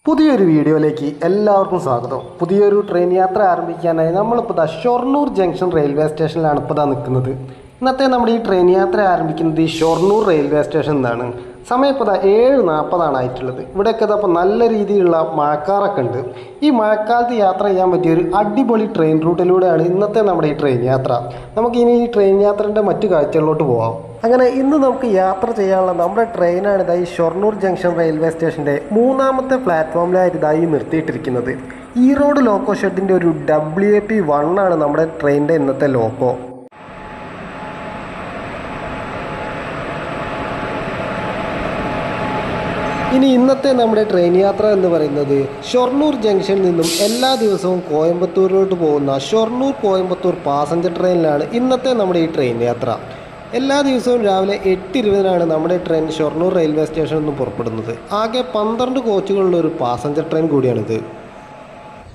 പുതിയൊരു വീഡിയോയിലേക്ക് എല്ലാവർക്കും സ്വാഗതം. പുതിയൊരു ട്രെയിൻ യാത്ര ആരംഭിക്കാനായി നമ്മളിപ്പോൾ ഷൊർണൂർ ജംഗ്ഷൻ റെയിൽവേ സ്റ്റേഷനിലാണ് ഇപ്പോൾ നിൽക്കുന്നത്. ഇന്നത്തെ നമ്മുടെ ഈ ട്രെയിൻ യാത്ര ആരംഭിക്കുന്നത് ഈ ഷൊർണൂർ റെയിൽവേ സ്റ്റേഷൻ എന്നാണ്. സമയം ഇപ്പോൾ 7:40 ആയിട്ടുള്ളത്. ഇവിടെയൊക്കെ അപ്പോൾ നല്ല രീതിയിലുള്ള മഴക്കാറൊക്കെ ഉണ്ട്. ഈ മഴക്കാലത്ത് യാത്ര ചെയ്യാൻ പറ്റിയൊരു അടിപൊളി ട്രെയിൻ റൂട്ടിലൂടെയാണ് ഇന്നത്തെ നമ്മുടെ ഈ ട്രെയിൻ യാത്ര. നമുക്കിനി ഈ ട്രെയിൻ യാത്രയുടെ മറ്റു കാഴ്ചകളിലോട്ട് പോകാം. അങ്ങനെ ഇന്ന് നമുക്ക് യാത്ര ചെയ്യാനുള്ള നമ്മുടെ ട്രെയിനാണ് ഇതായി ഷൊർണൂർ ജംഗ്ഷൻ റെയിൽവേ സ്റ്റേഷൻ്റെ 3ാമത്തെ പ്ലാറ്റ്ഫോമിലായിട്ട് ഇതായി നിർത്തിയിട്ടിരിക്കുന്നത്. ഈ റോഡ് ലോക്കോ ഷെഡിൻ്റെ ഒരു WAP1 ആണ് നമ്മുടെ ട്രെയിനിൻ്റെ ഇന്നത്തെ ലോക്കോ. ഇനി ഇന്നത്തെ നമ്മുടെ ട്രെയിൻ യാത്ര എന്ന് പറയുന്നത് ഷൊർണൂർ ജംഗ്ഷനിൽ നിന്നും എല്ലാ ദിവസവും കോയമ്പത്തൂരിലോട്ട് പോകുന്ന ഷൊർണൂർ കോയമ്പത്തൂർ പാസഞ്ചർ ട്രെയിനിലാണ് ഇന്നത്തെ നമ്മുടെ ഈ ട്രെയിൻ യാത്ര. എല്ലാ ദിവസവും രാവിലെ 8:20 നമ്മുടെ ട്രെയിൻ ഷൊർണൂർ റെയിൽവേ സ്റ്റേഷനിൽ നിന്ന് പുറപ്പെടുന്നത്. ആകെ 12 കോച്ചുകളുള്ള ഒരു പാസഞ്ചർ ട്രെയിൻ കൂടിയാണിത്.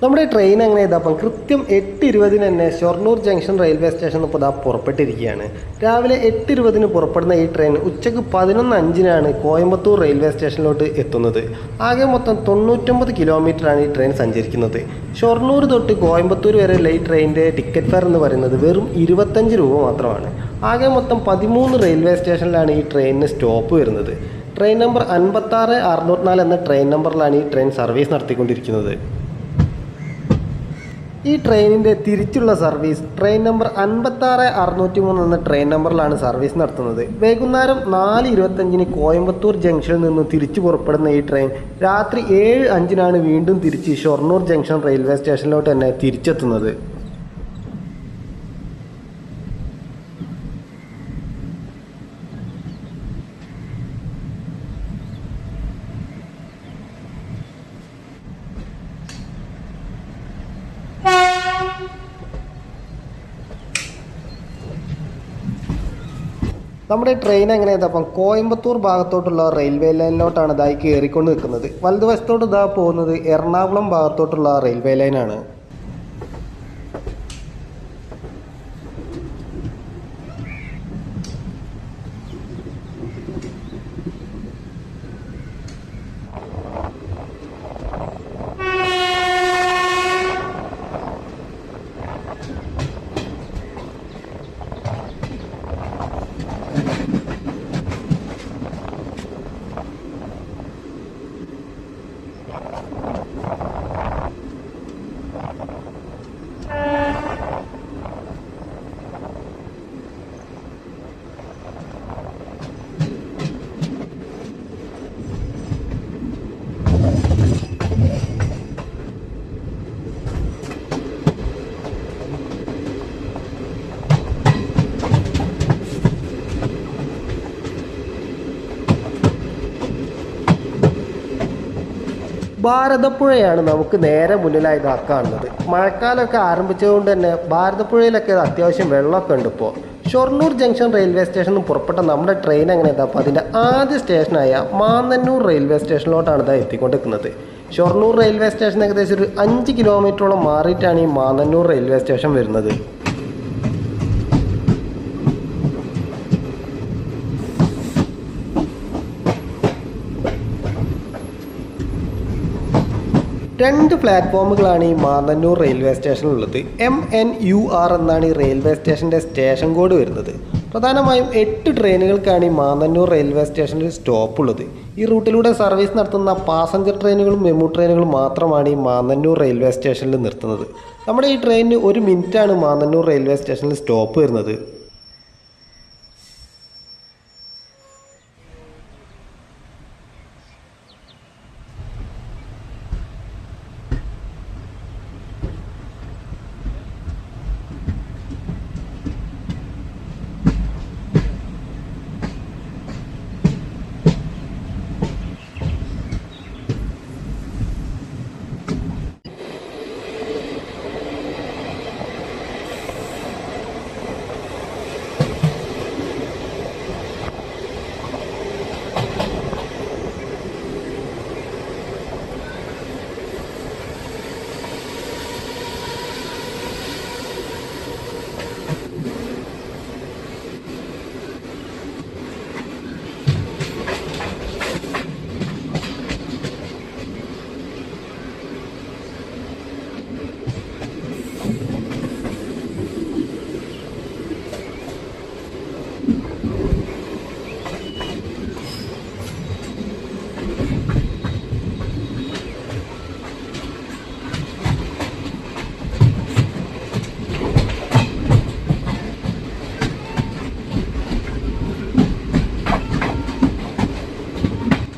നമ്മുടെ ട്രെയിൻ അങ്ങനെ ഇതപ്പം കൃത്യം 8:20 തന്നെ ഷൊർണൂർ ജംഗ്ഷൻ റെയിൽവേ സ്റ്റേഷനിൽ ഇപ്പോൾ പുറപ്പെട്ടിരിക്കുകയാണ്. രാവിലെ 8:20 പുറപ്പെടുന്ന ഈ ട്രെയിൻ ഉച്ചയ്ക്ക് 11:05 കോയമ്പത്തൂർ റെയിൽവേ സ്റ്റേഷനിലോട്ട് എത്തുന്നത്. ആകെ മൊത്തം 99 കിലോമീറ്ററാണ് ഈ ട്രെയിൻ സഞ്ചരിക്കുന്നത്. ഷൊർണൂർ തൊട്ട് കോയമ്പത്തൂർ വരെയുള്ള ഈ ട്രെയിനിൻ്റെ ടിക്കറ്റ് ഫെയർ എന്ന് പറയുന്നത് വെറും 25 രൂപ മാത്രമാണ്. ആകെ മൊത്തം 13 റെയിൽവേ സ്റ്റേഷനിലാണ് ഈ ട്രെയിനിന് സ്റ്റോപ്പ് വരുന്നത്. ട്രെയിൻ നമ്പർ 56-604 എന്ന ട്രെയിൻ നമ്പറിലാണ് ഈ ട്രെയിൻ സർവീസ് നടത്തിക്കൊണ്ടിരിക്കുന്നത്. ഈ ട്രെയിനിൻ്റെ തിരിച്ചുള്ള സർവീസ് ട്രെയിൻ നമ്പർ 56-603 എന്ന ട്രെയിൻ നമ്പറിലാണ് സർവീസ് നടത്തുന്നത്. വൈകുന്നേരം 4:25 കോയമ്പത്തൂർ ജംഗ്ഷനിൽ നിന്ന് തിരിച്ചു പുറപ്പെടുന്ന ഈ ട്രെയിൻ രാത്രി 7:05 വീണ്ടും തിരിച്ച് ഷൊർണൂർ ജംഗ്ഷൻ റെയിൽവേ സ്റ്റേഷനിലോട്ട് തന്നെ തിരിച്ചെത്തുന്നത്. നമ്മുടെ ട്രെയിൻ എങ്ങനെ ഇതപ്പം കോയമ്പത്തൂർ ഭാഗത്തോട്ടുള്ള റെയിൽവേ ലൈനിലോട്ടാണ് ഇതായി കയറിക്കൊണ്ട് നിൽക്കുന്നത്. വലതുവശത്തോട്ട് ഇതാ പോകുന്നത് എറണാകുളം ഭാഗത്തോട്ടുള്ള റെയിൽവേ ലൈനാണ്. ഭാരതപ്പുഴയാണ് നമുക്ക് നേരെ മുന്നിലായി കാണുന്നത്. മഴക്കാലമൊക്കെ ആരംഭിച്ചതുകൊണ്ട് തന്നെ ഭാരതപ്പുഴയിലൊക്കെ അത്യാവശ്യം വെള്ളമൊക്കെ ഉണ്ട്. ഇപ്പോൾ ഷൊർണൂർ ജംഗ്ഷൻ റെയിൽവേ സ്റ്റേഷനിൽ പുറപ്പെട്ട നമ്മുടെ ട്രെയിൻ എങ്ങനെ അപ്പോൾ അതിൻ്റെ ആദ്യ സ്റ്റേഷനായ മാന്നന്നൂർ റെയിൽവേ സ്റ്റേഷനിലോട്ടാണ് ഇതാ എത്തിക്കൊണ്ടിരിക്കുന്നത്. ഷൊർണൂർ റെയിൽവേ സ്റ്റേഷൻ ഏകദേശം ഒരു 5 കിലോമീറ്ററോളം മാറിയിട്ടാണ് ഈ മാന്നന്നൂർ റെയിൽവേ സ്റ്റേഷൻ വരുന്നത്. രണ്ട് പ്ലാറ്റ്ഫോമുകളാണ് ഈ മാന്നന്നൂർ റെയിൽവേ സ്റ്റേഷനിലുള്ളത്. MNUR എന്നാണ് ഈ റെയിൽവേ സ്റ്റേഷൻ്റെ സ്റ്റേഷൻ കോഡ് വരുന്നത്. പ്രധാനമായും 8 ട്രെയിനുകൾക്കാണ് ഈ മാന്നന്നൂർ റെയിൽവേ സ്റ്റേഷനിൽ സ്റ്റോപ്പ് ഉള്ളത്. ഈ റൂട്ടിലൂടെ സർവീസ് നടത്തുന്ന പാസഞ്ചർ ട്രെയിനുകളും മെമു ട്രെയിനുകളും മാത്രമാണ് ഈ മാന്നന്നൂർ റെയിൽവേ സ്റ്റേഷനിൽ നിർത്തുന്നത്. നമ്മുടെ ഈ ട്രെയിനിന് 1 മിനിറ്റാണ് മാന്നന്നൂർ റെയിൽവേ സ്റ്റേഷനിൽ സ്റ്റോപ്പ് വരുന്നത്.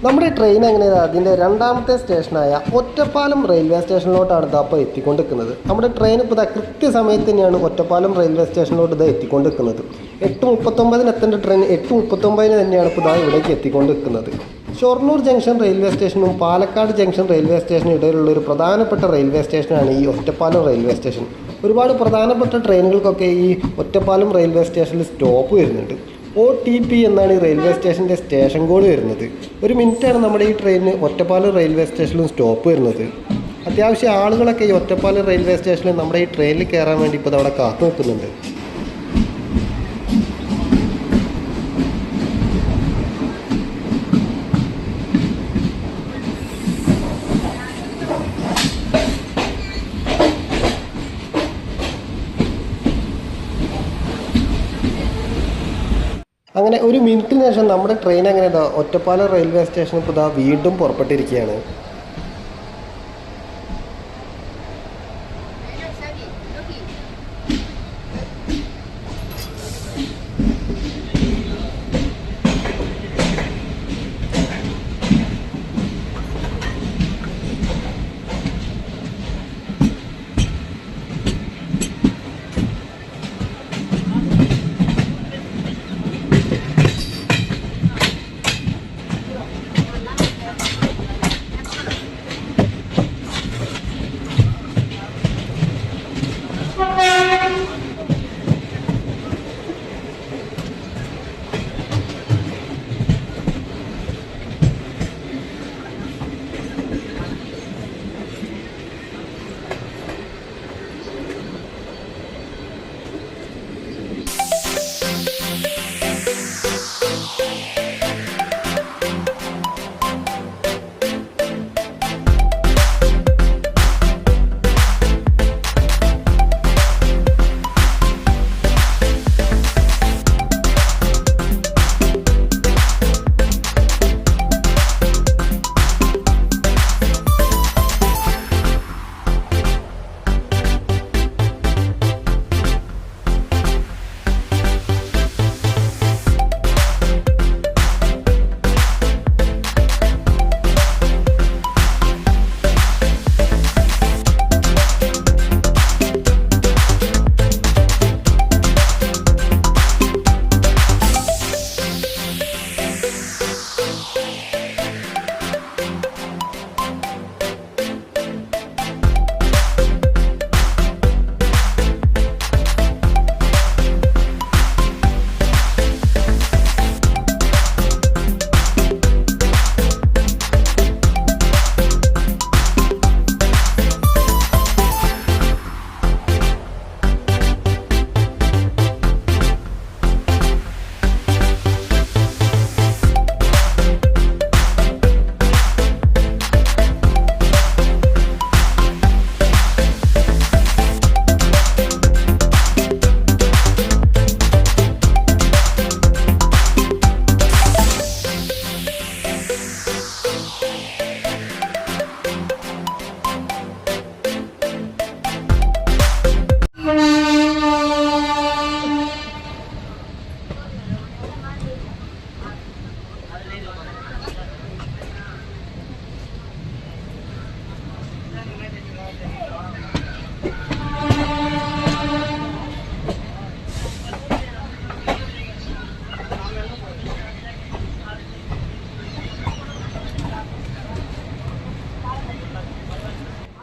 നമ്മുടെ ട്രെയിൻ എങ്ങനെയാണ് അതിൻ്റെ രണ്ടാമത്തെ സ്റ്റേഷനായ ഒറ്റപ്പാലം റെയിൽവേ സ്റ്റേഷനിലോട്ടാണ് ഇപ്പോൾ എത്തിക്കൊണ്ടിരിക്കുന്നത്. നമ്മുടെ ട്രെയിൻ ഇപ്പോൾ കൃത്യസമയത്ത് തന്നെയാണ് ഒറ്റപ്പാലം റെയിൽവേ സ്റ്റേഷനിലോട്ട് എത്തിക്കൊണ്ടിരിക്കുന്നത്. 8:39 എത്തേണ്ട ട്രെയിൻ 8:39 തന്നെയാണ് ഇപ്പോൾ ഇവിടേക്ക് എത്തിക്കൊണ്ടിരിക്കുന്നത്. ഷൊർണൂർ ജംഗ്ഷൻ റെയിൽവേ സ്റ്റേഷനും പാലക്കാട് ജംഗ്ഷൻ റെയിൽവേ സ്റ്റേഷനും ഇടയിലുള്ള ഒരു പ്രധാനപ്പെട്ട റെയിൽവേ സ്റ്റേഷനാണ് ഈ ഒറ്റപ്പാലം റെയിൽവേ സ്റ്റേഷൻ. ഒരുപാട് പ്രധാനപ്പെട്ട ട്രെയിനുകൾക്കൊക്കെ ഈ ഒറ്റപ്പാലം റെയിൽവേ സ്റ്റേഷനിൽ സ്റ്റോപ്പ് വരുന്നുണ്ട്. OTP എന്നാണ് ഈ റെയിൽവേ സ്റ്റേഷൻ്റെ സ്റ്റേഷൻ കോഡ് വരുന്നത്. ഒരു മിനിറ്റാണ് നമ്മുടെ ഈ ട്രെയിനിന് ഒറ്റപ്പാലം റെയിൽവേ സ്റ്റേഷനിലും സ്റ്റോപ്പ് വരുന്നത്. അത്യാവശ്യം ആളുകളൊക്കെ ഈ ഒറ്റപ്പാലം റെയിൽവേ സ്റ്റേഷനിൽ നമ്മുടെ ഈ ട്രെയിനിൽ കയറാൻ വേണ്ടി ഇപ്പോൾ അവിടെ കാത്തു നിൽക്കുന്നുണ്ട്. അങ്ങനെ ഒരു മിനിറ്റിന് ശേഷം നമ്മുടെ ട്രെയിൻ അങ്ങനെ ഒറ്റപ്പാലം റെയിൽവേ സ്റ്റേഷനിൽ ഇപ്പോൾ വീണ്ടും പുറപ്പെട്ടിരിക്കുകയാണ്.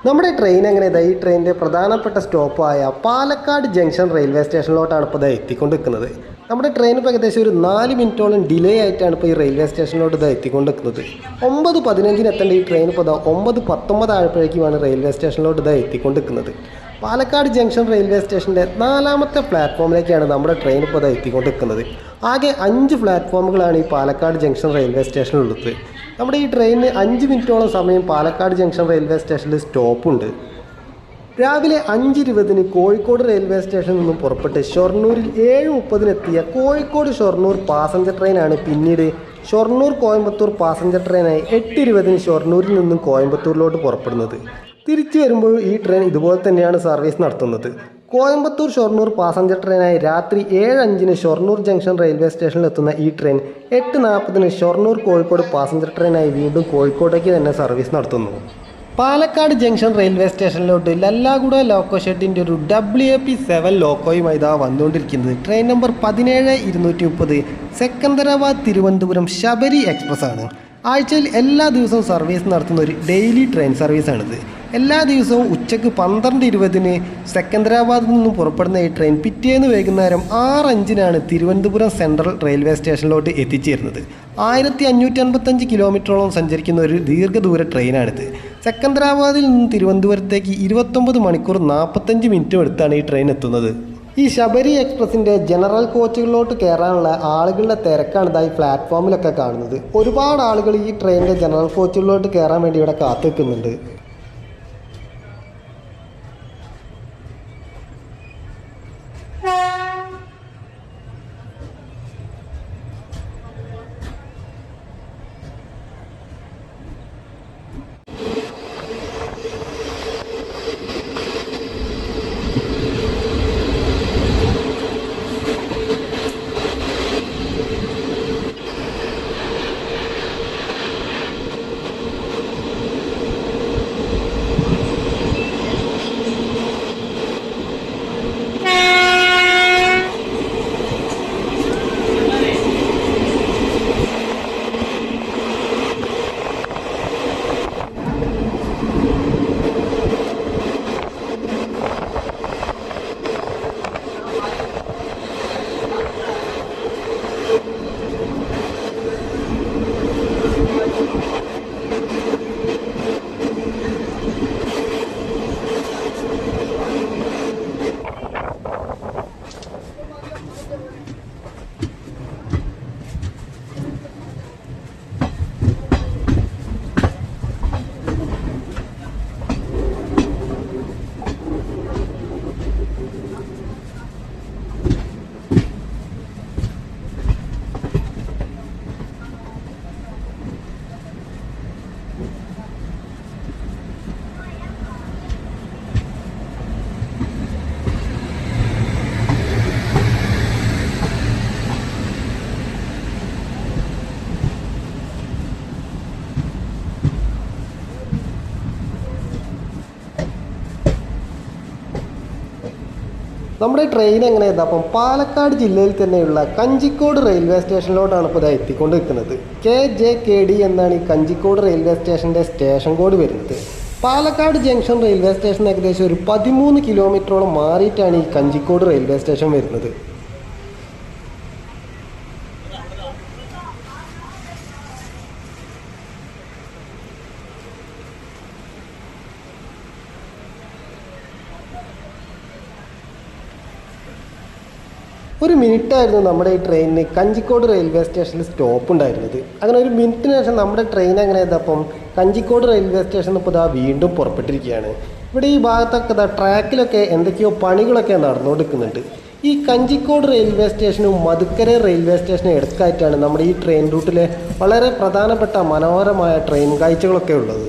നമ്മുടെ ട്രെയിൻ എങ്ങനെ ഈ ട്രെയിനിൻ്റെ പ്രധാനപ്പെട്ട സ്റ്റോപ്പായ പാലക്കാട് ജംഗ്ഷൻ റെയിൽവേ സ്റ്റേഷനിലോട്ടാണ് ഇപ്പോൾ എത്തിക്കൊണ്ടിരിക്കുന്നത്. നമ്മുടെ ട്രെയിൻ ഇപ്പോൾ ഏകദേശം ഒരു 4 മിനിറ്റോളം ഡിലേ ആയിട്ടാണ് ഇപ്പോൾ ഈ റെയിൽവേ സ്റ്റേഷനിലോട്ട് എത്തിക്കൊണ്ടിരിക്കുന്നത്. 9:15 എത്തേണ്ട ഈ ട്രെയിൻ ഇപ്പോൾ 9:19 ആയപ്പോഴേക്കുമാണ് റെയിൽവേ സ്റ്റേഷനിലോട്ട് എത്തിക്കൊണ്ടിരിക്കുന്നത്. പാലക്കാട് ജംഗ്ഷൻ റെയിൽവേ സ്റ്റേഷൻ്റെ 4ാമത്തെ പ്ലാറ്റ്ഫോമിലേക്കാണ് നമ്മുടെ ട്രെയിൻ ഇപ്പോൾ എത്തിക്കൊണ്ടിരിക്കുന്നത്. ആകെ 5 പ്ലാറ്റ്ഫോമുകളാണ് ഈ പാലക്കാട് ജംഗ്ഷൻ റെയിൽവേ സ്റ്റേഷനിലുള്ളത്. നമ്മുടെ ഈ ട്രെയിനിന് 5 മിനിറ്റോളം സമയം പാലക്കാട് ജംഗ്ഷൻ റെയിൽവേ സ്റ്റേഷനിൽ സ്റ്റോപ്പുണ്ട്. രാവിലെ 5:20 കോഴിക്കോട് റെയിൽവേ സ്റ്റേഷനിൽ നിന്നും പുറപ്പെട്ട് ഷൊർണൂരിൽ 7:30 എത്തിയ കോഴിക്കോട് ഷൊർണൂർ പാസഞ്ചർ ട്രെയിനാണ് പിന്നീട് ഷൊർണൂർ കോയമ്പത്തൂർ പാസഞ്ചർ ട്രെയിനായി 8:20 ഷൊർണൂരിൽ നിന്നും കോയമ്പത്തൂരിലോട്ട് പുറപ്പെടുന്നത്. തിരിച്ചു വരുമ്പോൾ ഈ ട്രെയിൻ ഇതുപോലെ തന്നെയാണ് സർവീസ് നടത്തുന്നത്. കോയമ്പത്തൂർ ഷൊർണൂർ പാസഞ്ചർ ട്രെയിനായി രാത്രി 7:05 ഷൊർണൂർ ജംഗ്ഷൻ റെയിൽവേ സ്റ്റേഷനിലെത്തുന്ന ഈ ട്രെയിൻ 8:40 ഷൊർണൂർ കോഴിക്കോട് പാസഞ്ചർ ട്രെയിനായി വീണ്ടും കോഴിക്കോട്ടേക്ക് തന്നെ സർവീസ് നടത്തുന്നു. പാലക്കാട് ജംഗ്ഷൻ റെയിൽവേ സ്റ്റേഷനിലോട്ട് ലല്ലാഗുഡ ലോക്കോ ഷെഡിൻ്റെ ഒരു WAP7 ലോക്കോയുമായി ഇതാ വന്നുകൊണ്ടിരിക്കുന്നത്. Train number 17230 Secunderabad Thiruvananthapuram Sabari express ആണ്. ആഴ്ചയിൽ എല്ലാ ദിവസവും സർവീസ് നടത്തുന്ന ഒരു ഡെയിലി ട്രെയിൻ സർവീസാണിത്. എല്ലാ ദിവസവും ഉച്ചയ്ക്ക് 12:20 സെക്കന്ദരാബാദിൽ നിന്നും പുറപ്പെടുന്ന ഈ ട്രെയിൻ പിറ്റേന്ന് വൈകുന്നേരം 6:05 തിരുവനന്തപുരം സെൻട്രൽ റെയിൽവേ സ്റ്റേഷനിലോട്ട് എത്തിച്ചേരുന്നത്. 1555 കിലോമീറ്ററോളം സഞ്ചരിക്കുന്ന ഒരു ദീർഘദൂര ട്രെയിനാണിത്. സെക്കന്ദരാബാദിൽ നിന്നും തിരുവനന്തപുരത്തേക്ക് 29 മണിക്കൂർ 45 മിനിറ്റും എടുത്താണ് ഈ ട്രെയിൻ എത്തുന്നത്. ഈ ശബരി എക്സ്പ്രസിൻ്റെ ജനറൽ കോച്ചുകളിലോട്ട് കയറാനുള്ള ആളുകളുടെ തിരക്കാണ് ഇതായി പ്ലാറ്റ്ഫോമിലൊക്കെ കാണുന്നത്. ഒരുപാട് ആളുകൾ ഈ ട്രെയിനിൻ്റെ ജനറൽ കോച്ചുകളിലോട്ട് കയറാൻ വേണ്ടി ഇവിടെ കാത്തു നിൽക്കുന്നുണ്ട്. നമ്മുടെ ട്രെയിൻ എങ്ങനെയാണ് അപ്പം പാലക്കാട് ജില്ലയിൽ തന്നെയുള്ള കഞ്ചിക്കോട് റെയിൽവേ സ്റ്റേഷനിലോട്ടാണ് ഇപ്പോൾ ഇത് എത്തിക്കൊണ്ട് നിൽക്കുന്നത്. KJKD എന്നാണ് ഈ കഞ്ചിക്കോട് റെയിൽവേ സ്റ്റേഷൻ്റെ സ്റ്റേഷൻ കോഡ് വരുന്നത്. പാലക്കാട് ജംഗ്ഷൻ റെയിൽവേ സ്റ്റേഷൻ ഏകദേശം ഒരു 13 കിലോമീറ്ററോളം മാറിയിട്ടാണ് ഈ കഞ്ചിക്കോട് റെയിൽവേ സ്റ്റേഷൻ വരുന്നത്. ഒരു മിനിറ്റായിരുന്നു നമ്മുടെ ഈ ട്രെയിനിന് കഞ്ചിക്കോട് റെയിൽവേ സ്റ്റേഷനിൽ സ്റ്റോപ്പ് ഉണ്ടായിരുന്നത്. അങ്ങനെ ഒരു മിനിറ്റിന് ശേഷം നമ്മുടെ ട്രെയിൻ അങ്ങനെ ഇതപ്പം കഞ്ചിക്കോട് റെയിൽവേ സ്റ്റേഷനിൽ ഇപ്പോൾ ഇതാ വീണ്ടും പുറപ്പെട്ടിരിക്കുകയാണ്. ഇവിടെ ഈ ഭാഗത്തൊക്കെ ഇതാ ട്രാക്കിലൊക്കെ എന്തൊക്കെയോ പണികളൊക്കെ നടന്നുകൊണ്ടിരിക്കുന്നുണ്ട്. ഈ കഞ്ചിക്കോട് റെയിൽവേ സ്റ്റേഷനും മധുക്കര റെയിൽവേ സ്റ്റേഷനും ഇടക്കായിട്ടാണ് നമ്മുടെ ഈ ട്രെയിൻ റൂട്ടിലെ വളരെ പ്രധാനപ്പെട്ട മനോഹരമായ ട്രെയിൻ കാഴ്ചകളൊക്കെ ഉള്ളത്.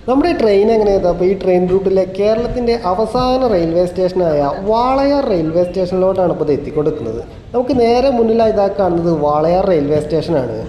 നമ്മുടെ ട്രെയിൻ എങ്ങനെയാണ് അപ്പോൾ ഈ ട്രെയിൻ റൂട്ടിലെ കേരളത്തിൻ്റെ അവസാന റെയിൽവേ സ്റ്റേഷനായ വാളയാർ റെയിൽവേ സ്റ്റേഷനിലോട്ടാണ് ഇപ്പോൾ ഇത് എത്തിക്കൊണ്ടിരിക്കുന്നത്. നമുക്ക് നേരെ മുന്നിലായി ഇതാ കാണുന്നത് വാളയാർ റെയിൽവേ സ്റ്റേഷനാണ്.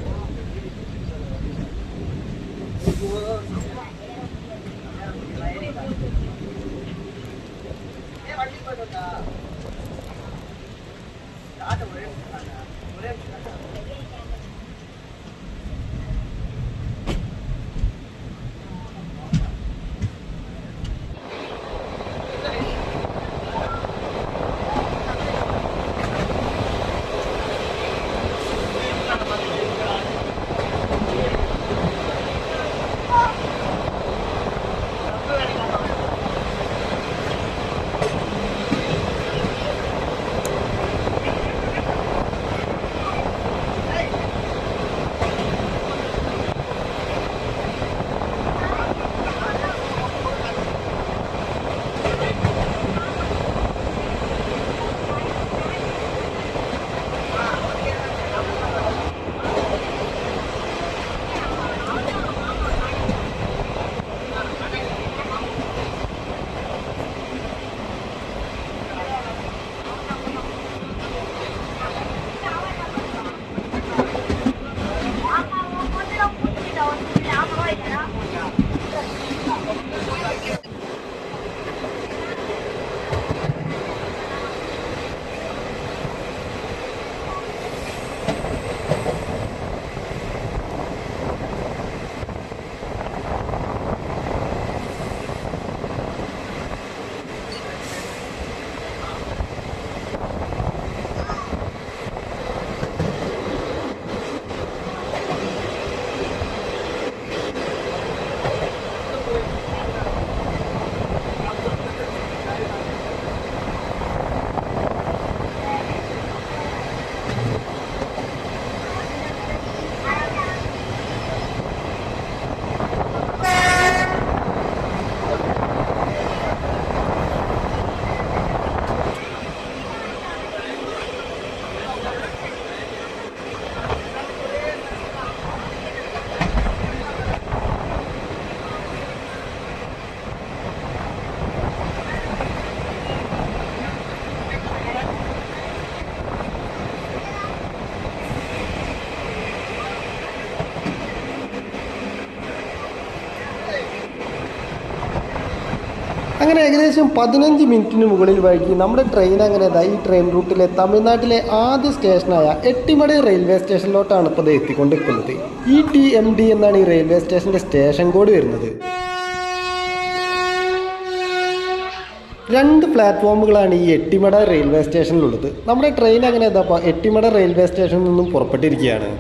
അങ്ങനെ ഏകദേശം 15 മിനിറ്റിന് മുകളിൽ വൈകി നമ്മുടെ ട്രെയിൻ അങ്ങനെ ഈ ട്രെയിൻ റൂട്ടിലെ തമിഴ്നാട്ടിലെ ആദ്യ സ്റ്റേഷനായ എട്ടിമട റെയിൽവേ സ്റ്റേഷനിലോട്ടാണ് ഇപ്പോൾ ഇത് എത്തിക്കൊണ്ടിരിക്കുന്നത്. ETMD എന്നാണ് ഈ റെയിൽവേ സ്റ്റേഷൻ്റെ സ്റ്റേഷൻ കോഡ് വരുന്നത്. 2 പ്ലാറ്റ്ഫോമുകളാണ് ഈ എട്ടിമട റെയിൽവേ സ്റ്റേഷനിലുള്ളത്. നമ്മുടെ ട്രെയിൻ അങ്ങനെ അപ്പോൾ എട്ടിമട റെയിൽവേ സ്റ്റേഷനിൽ നിന്നും പുറപ്പെട്ടിരിക്കുകയാണ്.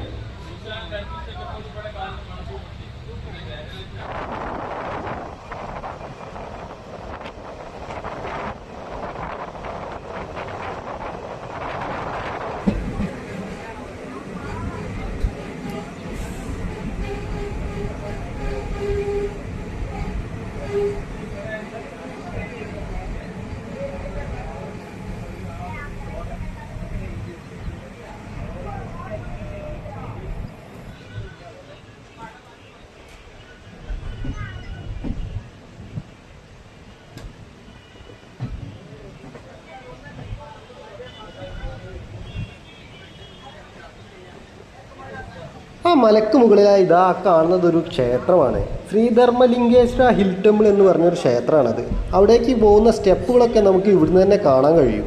ആ മലക്ക് മുകളിലായി ഇതാ കാണുന്നത് ഒരു ക്ഷേത്രമാണ്. ശ്രീധർമ്മലിംഗേശ്വര ഹിൽ ടെമ്പിൾ എന്ന് പറഞ്ഞൊരു ക്ഷേത്രമാണത്. അവിടേക്ക് പോകുന്ന സ്റ്റെപ്പുകളൊക്കെ നമുക്ക് ഇവിടുന്ന് തന്നെ കാണാൻ കഴിയും.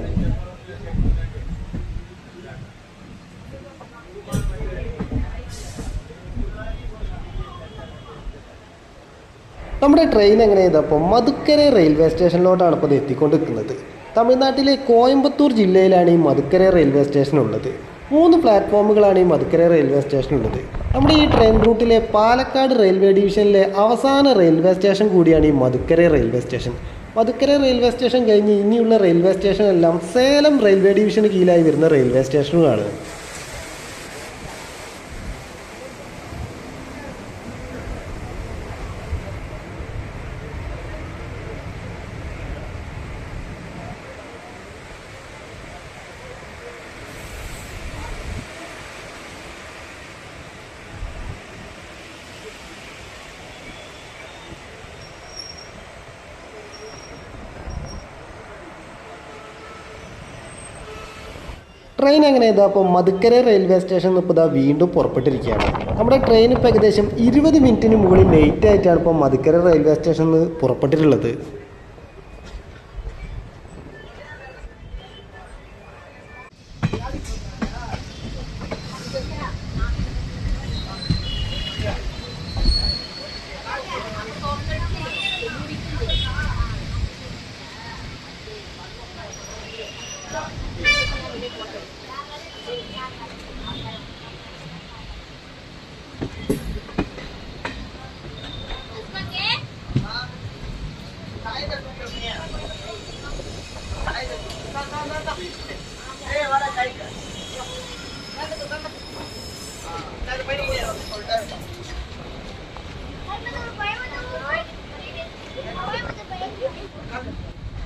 നമ്മുടെ ട്രെയിൻ എങ്ങനെ ചെയ്തപ്പോൾ മധുക്കര റെയിൽവേ സ്റ്റേഷനിലോട്ടാണ് ഇപ്പോൾ എത്തിക്കൊണ്ടിരിക്കുന്നത്. തമിഴ്നാട്ടിലെ കോയമ്പത്തൂർ ജില്ലയിലാണ് ഈ മധുക്കര റെയിൽവേ സ്റ്റേഷൻ ഉള്ളത്. 3 പ്ലാറ്റ്ഫോമുകളാണ് ഈ മധുക്കര റെയിൽവേ സ്റ്റേഷനുള്ളത്. നമ്മുടെ ഈ ട്രെയിൻ റൂട്ടിലെ പാലക്കാട് റെയിൽവേ ഡിവിഷനിലെ അവസാന റെയിൽവേ സ്റ്റേഷൻ കൂടിയാണ് ഈ Madukkarai railway station. Madukkarai railway station കഴിഞ്ഞ് ഇനിയുള്ള റെയിൽവേ സ്റ്റേഷൻ എല്ലാം സേലം റെയിൽവേ ഡിവിഷന് കീഴിലായി വരുന്ന റെയിൽവേ സ്റ്റേഷനുകളാണ്. ട്രെയിൻ എങ്ങനെ ഇതാ അപ്പോൾ മധുക്കര റെയിൽവേ സ്റ്റേഷൻ ഇപ്പോൾ ഇതാ വീണ്ടും പുറപ്പെട്ടിരിക്കുകയാണ്. നമ്മുടെ ട്രെയിൻ ഇപ്പോൾ ഏകദേശം 20 മിനിറ്റിന് മുകളിൽ ലേറ്റ് ആയിട്ടാണ് ഇപ്പോൾ മധുക്കര റെയിൽവേ സ്റ്റേഷനിൽ നിന്ന് പുറപ്പെട്ടിട്ടുള്ളത്.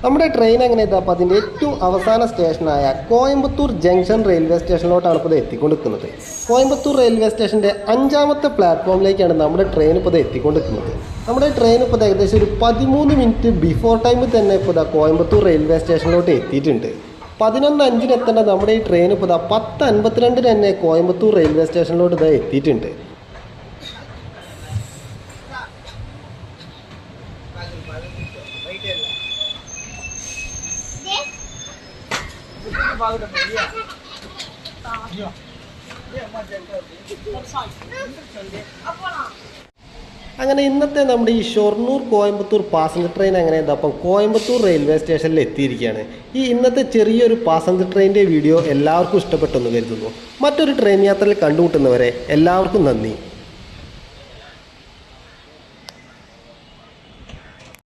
നമ്മുടെ ട്രെയിൻ എങ്ങനെ എത്താം അപ്പോൾ അതിൻ്റെ ഏറ്റവും അവസാന സ്റ്റേഷനായ കോയമ്പത്തൂർ ജംഗ്ഷൻ റെയിൽവേ സ്റ്റേഷനിലോട്ടാണ് ഇപ്പോൾ ഇത് എത്തിക്കൊണ്ടിരിക്കുന്നത്. കോയമ്പത്തൂർ റെയിൽവേ സ്റ്റേഷൻ്റെ 5ാമത്തെ പ്ലാറ്റ്ഫോമിലേക്കാണ് നമ്മുടെ ട്രെയിൻ ഇപ്പോൾ ഇത് എത്തിക്കൊണ്ടിരിക്കുന്നത്. നമ്മുടെ ട്രെയിൻ ഇപ്പോൾ ഏകദേശം ഒരു 13 മിനിറ്റ് ബിഫോർ ടൈമിൽ തന്നെ ഇപ്പോൾ കോയമ്പത്തൂർ റെയിൽവേ സ്റ്റേഷനിലോട്ട് എത്തിയിട്ടുണ്ട്. 11:05 എത്തേണ്ട നമ്മുടെ ഈ ട്രെയിൻ ഇപ്പോൾ 10:52 തന്നെ കോയമ്പത്തൂർ റെയിൽവേ സ്റ്റേഷനിലോട്ട് ഇത് എത്തിയിട്ടുണ്ട്. അങ്ങനെ ഇന്നത്തെ നമ്മുടെ ഈ ഷൊർണൂർ കോയമ്പത്തൂർ പാസഞ്ചർ ട്രെയിൻ അങ്ങനെ അപ്പം കോയമ്പത്തൂർ റെയിൽവേ സ്റ്റേഷനിൽ എത്തിയിരിക്കുകയാണ്. ഈ ഇന്നത്തെ ചെറിയൊരു പാസഞ്ചർ ട്രെയിനിൻ്റെ വീഡിയോ എല്ലാവർക്കും ഇഷ്ടപ്പെട്ടെന്ന് കരുതുന്നു. മറ്റൊരു ട്രെയിൻ യാത്രയിൽ കണ്ടുമുട്ടുന്നവരെ എല്ലാവർക്കും നന്ദി.